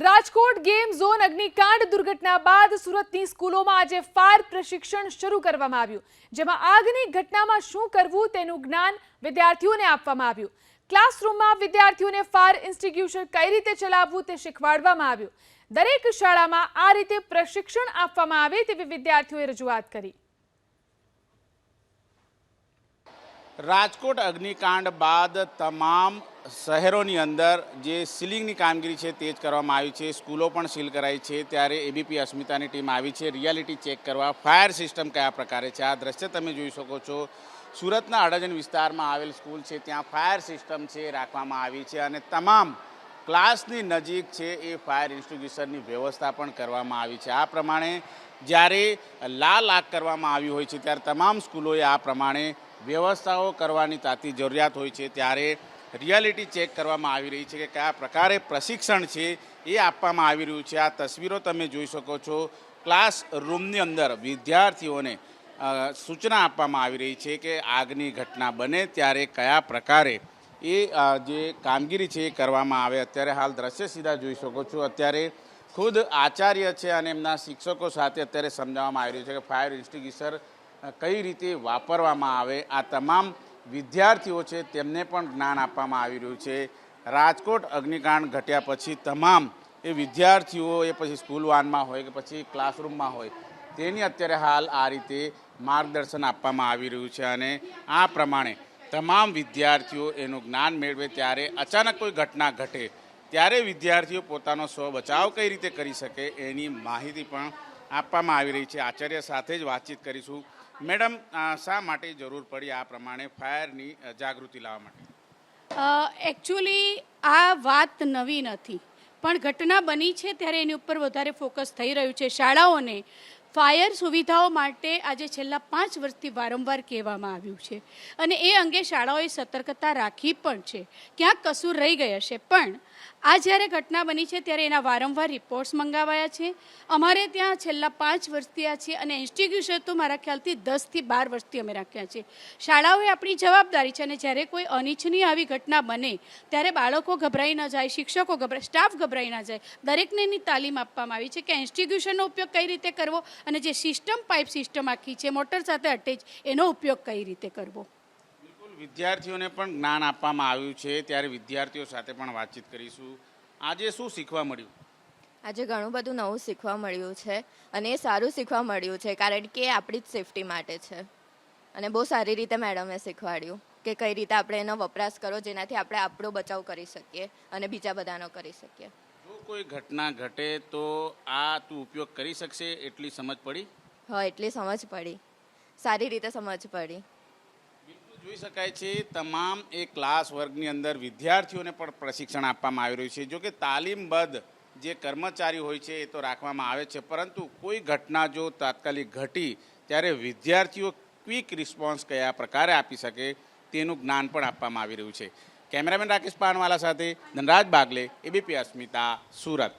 Rajkot game zone અગ્નિકાંડ દુર્ઘટના બાદ સુરતની સ્કૂલોમાં આજે ફાયર પ્રશિક્ષણ શરૂ કરવામાં આવ્યું, જેમાં આગની ઘટનામાં શું કરવું તેનું જ્ઞાન વિદ્યાર્થીઓને આપવામાં આવ્યું। ક્લાસરૂમમાં વિદ્યાર્થીઓને ફાયર એક્સ્ટિંગ્વિશર કઈ રીતે ચલાવવું તે શીખવાડવામાં આવ્યું। દરેક શાળામાં આ રીતે પ્રશિક્ષણ આપવામાં આવે તેવી વિદ્યાર્થીઓએ રજૂઆત કરી। રાજકોટ અગ્નિકાંડ બાદ તમામ શહેરોની અંદર જે સીલિંગની કામગીરી છે તે જ કરવામાં આવી છે। સ્કૂલો પણ સીલ કરાઈ છે। ત્યારે એબીપી અસ્મિતાની ટીમ આવી છે રિયાલિટી ચેક કરવા, ફાયર સિસ્ટમ કયા પ્રકારે છે। આ દ્રશ્ય તમે જોઈ શકો છો। સુરતના અડાજણ વિસ્તારમાં આવેલ સ્કૂલ છે, ત્યાં ફાયર સિસ્ટમ છે રાખવામાં આવી છે અને તમામ ક્લાસની નજીક છે એ ફાયર એક્સ્ટિંગ્વિશરની વ્યવસ્થા પણ કરવામાં આવી છે। આ પ્રમાણે જ્યારે લાલ આગ કરવામાં આવી હોય છે ત્યારે તમામ સ્કૂલોએ આ પ્રમાણે વ્યવસ્થાઓ કરવાની તાતી જરૂરિયાત હોય છે। ત્યારે રિયાલિટી ચેક કરવામાં આવી રહી છે કે કયા પ્રકારે પ્રશિક્ષણ છે એ આપવામાં આવી રહ્યું છે। આ તસવીરો તમે જોઈ શકો છો। ક્લાસરૂમની અંદર વિદ્યાર્થીઓને સૂચના આપવામાં આવી રહી છે કે આગની ઘટના બને ત્યારે કયા પ્રકારે એ જે કામગીરી છે એ કરવામાં આવે। અત્યારે હાલ દ્રશ્ય સીધા જોઈ શકો છો। અત્યારે ખુદ આચાર્ય છે અને એમના શિક્ષકો સાથે અત્યારે સમજાવવામાં આવી રહ્યું છે કે ફાયર એક્સ્ટિંગ્વિશર કઈ રીતે વાપરવામાં આવે। આ તમામ વિદ્યાર્થીઓ છે તેમને પણ જ્ઞાન આપવામાં આવી રહ્યું છે। રાજકોટ અગ્નિકાંડ ઘટ્યા પછી તમામ એ વિદ્યાર્થીઓ એ પછી સ્કૂલ વાનમાં હોય કે પછી ક્લાસરૂમમાં હોય તેની અત્યારે હાલ આ રીતે માર્ગદર્શન આપવામાં આવી રહ્યું છે અને આ પ્રમાણે તમામ વિદ્યાર્થીઓ એનું જ્ઞાન મેળવે। ત્યારે અચાનક કોઈ ઘટના ઘટે ત્યારે વિદ્યાર્થીઓ પોતાનો સ્વ બચાવ કઈ રીતે કરી શકે એની માહિતી પણ આપવામાં આવી રહી છે। આચાર્ય સાથે જ વાતચીત કરીશું। મેડમ, શા માટે જરૂર પડી આ પ્રમાણે ફાયરની જાગૃતિ લાવવા માટે? એકચ્યુઅલી આ વાત નવી નથી, પણ ઘટના બની છે ત્યારે એની ઉપર વધારે ફોકસ થઈ રહ્યું છે। શાળાઓને ફાયર સુવિધાઓ માટે આજે છેલ્લા 5 વર્ષથી વારંવાર કહેવામાં આવ્યું છે અને એ અંગે શાળાઓએ સતર્કતા રાખી પણ છે। ક્યાંક કસૂર રહી ગઈ હશે, પણ આ જ્યારે ઘટના બની છે ત્યારે એના વારંવાર રિપોર્ટ્સ મંગાવાયા છે। અમારે ત્યાં છેલ્લા 5 વર્ષથી આ છે અને એક્સ્ટિંગ્વિશર તો મારા ખ્યાલથી 10 થી 12 વર્ષથી અમે રાખ્યા છે। શાળાઓએ આપણી જવાબદારી છે અને જ્યારે કોઈ અનિચ્છનીય આવી ઘટના બને ત્યારે બાળકો ગભરાઈ ન જાય, શિક્ષકો ગભરાય, સ્ટાફ ગભરાઈ ન જાય, દરેકને એની તાલીમ આપવામાં આવી છે કે એક્સ્ટિંગ્વિશરનો ઉપયોગ કઈ રીતે કરવો અને જે સિસ્ટમ પાઇપ સિસ્ટમ આખી છે મોટર સાથે અટેચ એનો ઉપયોગ કઈ રીતે કરવો। વિદ્યાર્થીઓને પણ જ્ઞાન આપવામાં આવ્યું છે, ત્યારે વિદ્યાર્થીઓ સાથે પણ વાતચીત કરીશું। આજે શું શીખવા મળ્યું? આજે ઘણું બધું નવું શીખવા મળ્યું છે અને એ સારું શીખવા મળ્યું છે કારણ કે આપણી જ સેફટી માટે છે અને બહુ સારી રીતે મેડમે શીખવાડ્યું કે કઈ રીતે આપણે એનો વપરાશ કરો જેનાથી આપણે આપણો બચાવ કરી શકીએ અને બીજા બધાનો કરી શકીએ। જો કોઈ ઘટના ઘટે તો આ તું ઉપયોગ કરી શકશે એટલી સમજ પડી? હા, એટલી સમજ પડી, સારી રીતે સમજ પડી। જોઈ શકાય છે તમામ એ ક્લાસ વર્ગની અંદર વિદ્યાર્થીઓને પણ પ્રશિક્ષણ આપવામાં આવી રહ્યું છે। જો કે તાલીમબદ્ધ જે કર્મચારી હોય છે એ તો રાખવામાં આવે છે, પરંતુ કોઈ ઘટના જો તાત્કાલિક ઘટી ત્યારે વિદ્યાર્થીઓ ક્વિક રિસ્પોન્સ કયા પ્રકારે આપી શકે તેનું જ્ઞાન પણ આપવામાં આવી રહ્યું છે। કેમેરામેન રાકેશ પાનવાલા સાથે ધનરાજ બાગલે, એબીપી અસ્મિતા, સુરત।